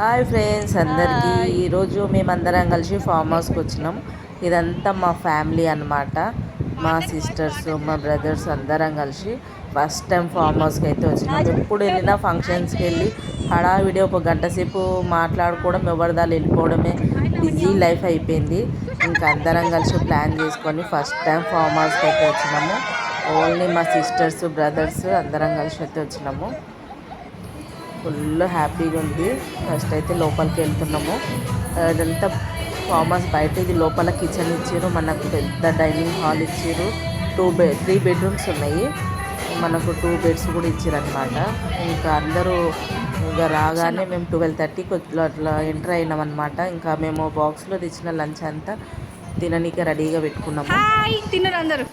Hi friends అందరికీ ఈరోజు మేమందరం కలిసి ఫామ్ హౌస్కి వచ్చినాం. ఇదంతా మా ఫ్యామిలీ అన్నమాట. మా సిస్టర్స్ మా బ్రదర్స్ అందరం కలిసి ఫస్ట్ టైం ఫామ్ హౌస్కి అయితే వచ్చినాం. ఎప్పుడు వెళ్ళినా ఫంక్షన్స్కి వెళ్ళి హడావిడి ఒక గంట సేపు మాట్లాడుకోవడం, ఎవరిదాలు వెళ్ళిపోవడమే బిజీ లైఫ్ అయిపోయింది. ఇంకా అందరం కలిసి ప్లాన్ చేసుకొని ఫస్ట్ టైం ఫామ్ హౌస్కి అయితే వచ్చినాము. ఓన్లీ మా సిస్టర్స్ బ్రదర్స్ అందరం కలిసి అయితే వచ్చినాము. ఫుల్ హ్యాపీగా ఉంది. ఫస్ట్ అయితే లోపలికి వెళ్తున్నాము. అదంతా ఫామ్ హౌస్ బయట, ఇది లోపల కిచెన్ ఇచ్చారు, మనకు పెద్ద డైనింగ్ హాల్ ఇచ్చారు. 3 బెడ్రూమ్స్ ఉన్నాయి, మనకు 2 బెడ్స్ కూడా ఇచ్చారనమాట. ఇంకా అందరూ ఇంకా రాగానే మేము 12:30కి అట్లా ఎంటర్ అయినాం అనమాట. ఇంకా మేము బాక్స్లో తెచ్చిన లంచ్ అంతా తిననీకి రెడీగా పెట్టుకున్నాము. తిన్నారు అందరూ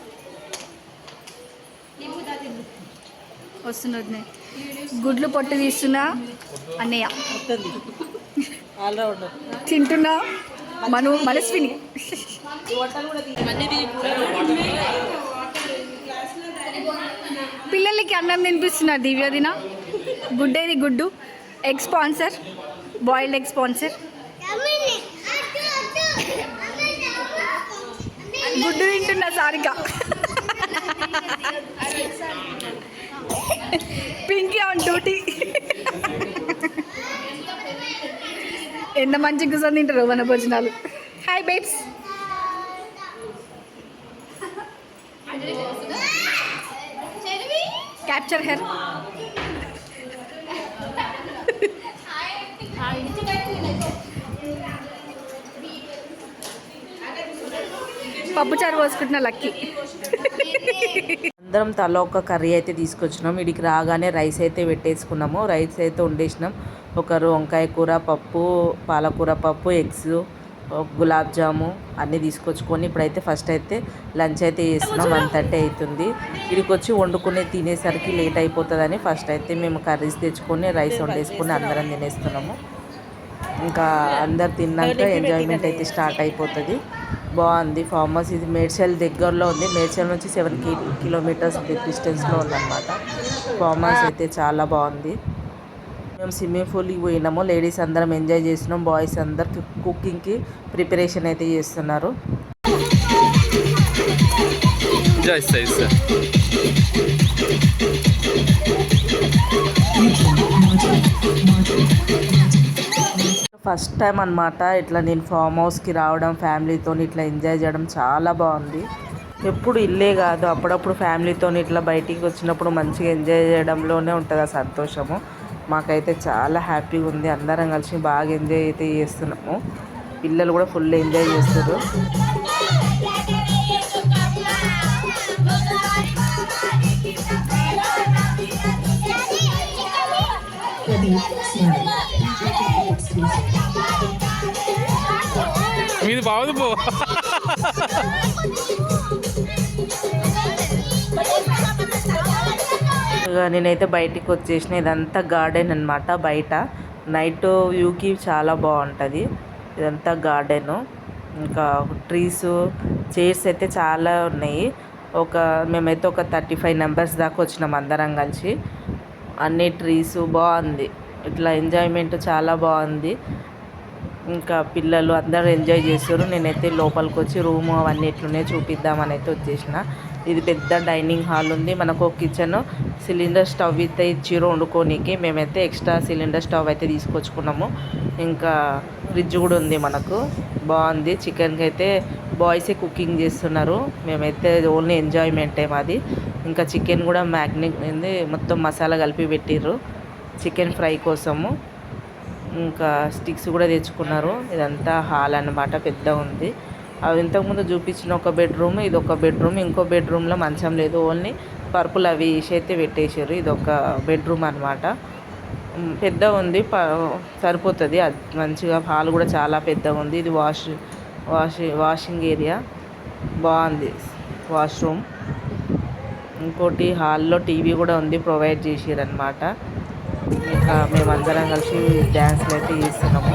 వస్తున్నది. గుడ్లు పొట్టు తీస్తున్నా అన్నయ్య, తింటున్నా మనస్విని. పిల్లలకి అన్నం తినిపిస్తున్నారు. దివ్యదిన గుడ్డేది గుడ్డు, egg sponsor, boiled egg sponsor. గుడ్డు తింటున్నా సారిక. Pinky on duty. ఎంత మంచి కూర్చొని తింటారు మన భోజనాలు. Hi babes. Capture her. పప్పుచారు పోసుకుంటున్న లక్కీ. అందరం తల ఒక కర్రీ అయితే తీసుకొచ్చినాం. ఇడికి రాగానే రైస్ అయితే పెట్టేసుకున్నాము. రైస్ అయితే వండేసినాం. ఒకరు వంకాయ కూర, పప్పు, పాలకూర పప్పు, ఎగ్స్, గులాబ్ జాము అన్నీ తీసుకొచ్చుకొని ఇప్పుడైతే ఫస్ట్ అయితే లంచ్ అయితే చేస్తున్నాం. 1:30 అవుతుంది. ఇడికి వచ్చి వండుకునే తినేసరికి లేట్ అయిపోతుందని ఫస్ట్ అయితే మేము కర్రీస్ తెచ్చుకొని రైస్ వండేసుకొని అందరం తినేస్తున్నాము. ఇంకా అందరు తిన్నాక ఎంజాయ్మెంట్ అయితే స్టార్ట్ అయిపోతుంది. బాగుంది ఫామ్ హౌస్. ఇది మేడ్చల్ దగ్గరలో ఉంది. మేడ్చల్ నుంచి 7 కిలోమీటర్స్ డిస్టెన్స్లో ఉందన్నమాట. ఫామ్ హౌస్ అయితే చాలా బాగుంది. మేము స్విమ్మింగ్ పూల్కి పోయినాము. లేడీస్ అందరం ఎంజాయ్ చేసినాం. బాయ్స్ అందరు కుకింగ్కి ప్రిపరేషన్ అయితే చేస్తున్నారు. ఫస్ట్ టైం అనమాట ఇట్లా నేను ఫామ్ హౌస్కి రావడం, ఫ్యామిలీతో ఇట్లా ఎంజాయ్ చేయడం చాలా బాగుంది. ఎప్పుడు ఇల్లే కాదు, అప్పుడప్పుడు ఫ్యామిలీతో ఇట్లా బయటికి వచ్చినప్పుడు మంచిగా ఎంజాయ్ చేయడంలోనే ఉంటుంది ఆ సంతోషము. మాకైతే చాలా హ్యాపీగా ఉంది. అందరం కలిసి బాగా ఎంజాయ్ అయితే చేస్తున్నాము. పిల్లలు కూడా ఫుల్ ఎంజాయ్ చేస్తారు. మీది బాగుంది పో. నేనైతే బయటికి వచ్చేసిన. ఇదంతా గార్డెన్ అనమాట. బయట నైట్ వ్యూకి చాలా బాగుంటుంది. ఇదంతా గార్డెను. ఇంకా ట్రీస్, చైర్స్ అయితే చాలా ఉన్నాయి. మేమైతే ఒక 35 మెంబర్స్ దాకా వచ్చినాం అందరం కలిసి. అన్ని ట్రీస్ బాగుంది. ఇట్లా ఎంజాయ్మెంట్ చాలా బాగుంది. ఇంకా పిల్లలు అందరూ ఎంజాయ్ చేస్తారు. నేనైతే లోపలికి వచ్చి రూము అవన్నీ ఎట్లున్నాయో చూపిద్దామని అయితే వచ్చేసిన. ఇది పెద్ద డైనింగ్ హాల్ ఉంది. మనకు కిచెన్, సిలిండర్ స్టవ్ అయితే ఇచ్చిర్రు వండుకోనికి. మేమైతే ఎక్స్ట్రా సిలిండర్ స్టవ్ అయితే తీసుకొచ్చుకున్నాము. ఇంకా ఫ్రిడ్జ్ కూడా ఉంది మనకు. బాగుంది. చికెన్కి అయితే బాయ్సే కుకింగ్ చేస్తున్నారు. మేమైతే ఓన్లీ ఎంజాయ్మెంటే మాది. ఇంకా చికెన్ కూడా మ్యాగ్నేట్ అయింది, మొత్తం మసాలా కలిపి పెట్టిర్రు చికెన్ ఫ్రై కోసము. ఇంకా స్టిక్స్ కూడా తెచ్చుకున్నారు. ఇదంతా హాల్ అన్నమాట, పెద్ద ఉంది. అవి ఇంతకుముందు చూపించిన ఒక బెడ్రూమ్, ఇది ఒక బెడ్రూమ్. ఇంకో బెడ్రూమ్లో మంచం లేదు, ఓన్లీ పరుపులు అవి వేసి అయితే పెట్టేశారు. ఇది ఒక బెడ్రూమ్ అనమాట. పెద్ద ఉంది, సరిపోతుంది మంచిగా. హాల్ కూడా చాలా పెద్దగా ఉంది. ఇది వాషింగ్ ఏరియా బాగుంది. వాష్రూమ్. ఇంకోటి హాల్లో టీవీ కూడా ఉంది, ప్రొవైడ్ చేసిరనమాట. ఇంకా మేమందరం కలిసి డ్యాన్స్లు అయితే చేస్తున్నాము.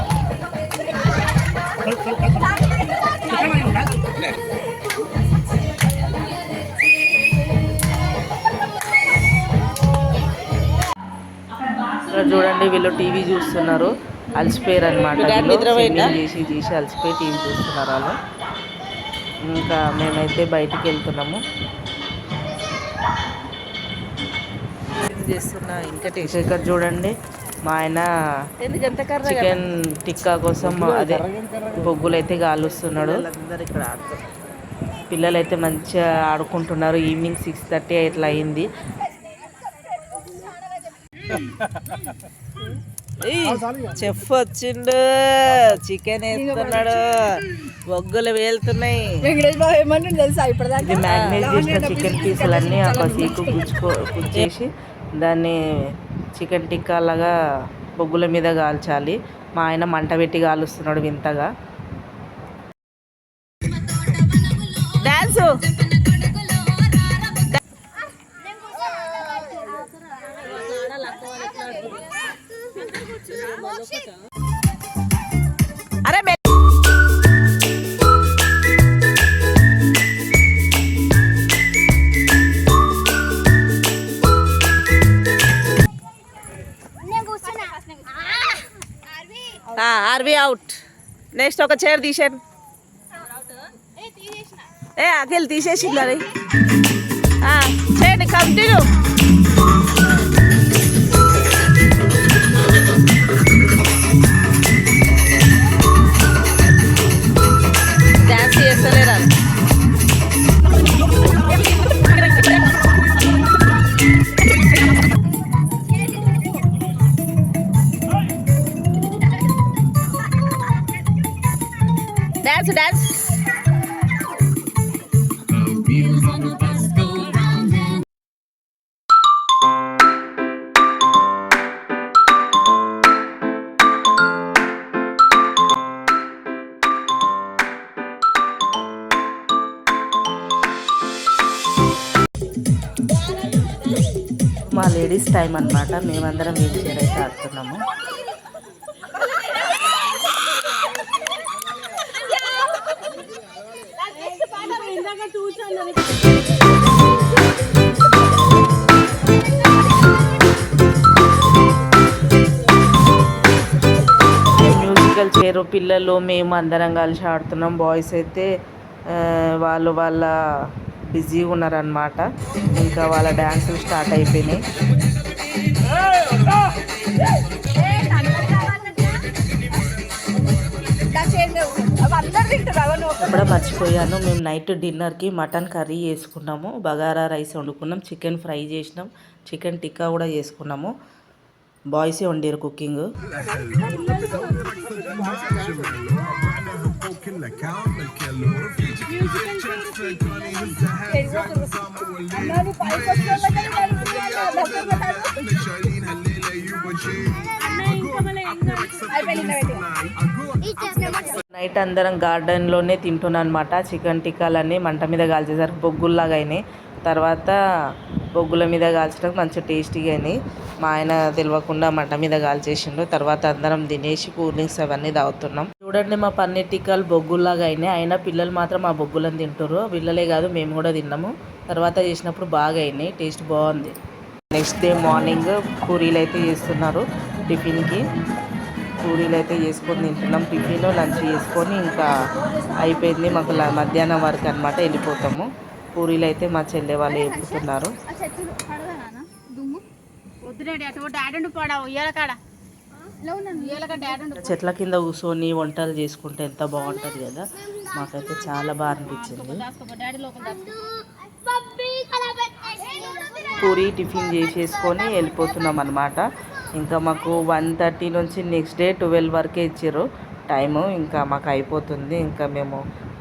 చూడండి వీళ్ళు టీవీ చూస్తున్నారు. అలసిపోయారు అనమాట. చేసి అలసిపోయి టీవీ చూస్తున్నారు వాళ్ళు. ఇంకా మేమైతే బయటికి వెళ్తున్నాము. ఇక్కడ చూడండి, మా ఆయన చికెన్ టిక్కా కోసం అదే బొగ్గులు అయితే కాలుస్తున్నాడు. పిల్లలు అయితే మంచిగా ఆడుకుంటున్నారు. ఈవినింగ్ 6:30 ఇట్లా అయింది. చెఫ్ వచ్చిండు, చికెన్ వేస్తున్నాడు, బొగ్గులు వేలుతున్నాయి. ఇది మ్యారినేట్ చేసిన చికెన్ పీసులన్నీ ఒక సీకు గుచ్చేసి దాన్ని చికెన్ టిక్కా లాగా బొగ్గుల మీద కాల్చాలి. మా ఆయన మంట పెట్టి కాలుస్తున్నాడు వింతగా. డాన్సు అరే ఆర్వి అవుట్. నెక్స్ట్ ఒక చైర్ తీసాను. అఖిల్ తీసేసింది అది. చేయండి, కంటిన్యూ. డాన్స్ చేస్తలేరా? Dance dance. మా లేడీస్ టైం అన్నమాట. మేమందరం వీల్ చైర్ అయితే ఆడుతున్నాము. మ్యూజికల్ చైర్ పిల్లలు మేము అందరం కలిసి ఆడుతున్నాం. బాయ్స్ అయితే వాళ్ళ బిజీగా ఉన్నారనమాట. ఇంకా వాళ్ళ డ్యాన్సులు స్టార్ట్ అయిపోయినాయి. ఎప్పుడో మర్చిపోయాను, మేము నైట్ డిన్నర్కి మటన్ కర్రీ చేసుకున్నాము, బగారా రైస్ వండుకున్నాం, చికెన్ ఫ్రై చేసినాం, చికెన్ టిక్కా కూడా చేసుకున్నాము. బాయ్సే వండారు కుకింగ్. నైట్ అందరం గార్డెన్లోనే తింటున్నాం అనమాట. చికెన్ టిక్కాలన్నీ మంట మీద కాల్చేసరికి బొగ్గుల్లాగా అయినాయి. తర్వాత బొగ్గుల మీద కాల్చడానికి మంచిగా టేస్టీగా అయినాయి. మా ఆయన తెలియకుండా మంట మీద కాల్చేసిండు. తర్వాత అందరం తినేసి కూల్ డ్రింక్స్ అవన్నీ తాగుతున్నాం. చూడండి, మా పన్నీర్ టిక్కాలు బొగ్గుల్లాగా అయినాయి. అయినా పిల్లలు మాత్రం ఆ బొగ్గులను తింటారు. పిల్లలే కాదు, మేము కూడా తిన్నాము. తర్వాత చేసినప్పుడు బాగా అయినాయి, టేస్ట్ బాగుంది. నెక్స్ట్ డే మార్నింగ్ పూరీలు అయితే చేస్తున్నారు. టిఫిన్కి పూరీలు అయితే చేసుకొని తింటున్నాం. టిఫిన్ లంచ్ చేసుకొని ఇంకా అయిపోయింది మాకు మధ్యాహ్నం వరకు అనమాట. వెళ్ళిపోతాము. పూరీలు అయితే మా చెల్లె వాళ్ళు వేపుతున్నారు. చెట్ల కింద కూర్చొని వంటలు చేసుకుంటే ఎంత బాగుంటుంది కదా. మాకైతే చాలా బాగా అనిపించింది. పూరి టిఫిన్ చేసేసుకొని వెళ్ళిపోతున్నాం అనమాట. ఇంకా మాకు 1:30 నుంచి నెక్స్ట్ డే 12 వరకే ఇచ్చారు టైము. ఇంకా మాకు అయిపోతుంది. ఇంకా మేము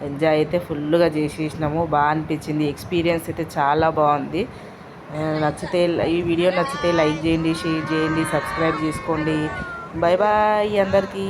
ఎంజాయ్ అయితే ఫుల్గా చేసేసినాము. బాగా అనిపించింది. ఎక్స్పీరియన్స్ అయితే చాలా బాగుంది. ఈ వీడియో నచ్చితే లైక్ చేయండి, షేర్ చేయండి, సబ్స్క్రైబ్ చేసుకోండి. బాయ్ బాయ్ అందరికీ.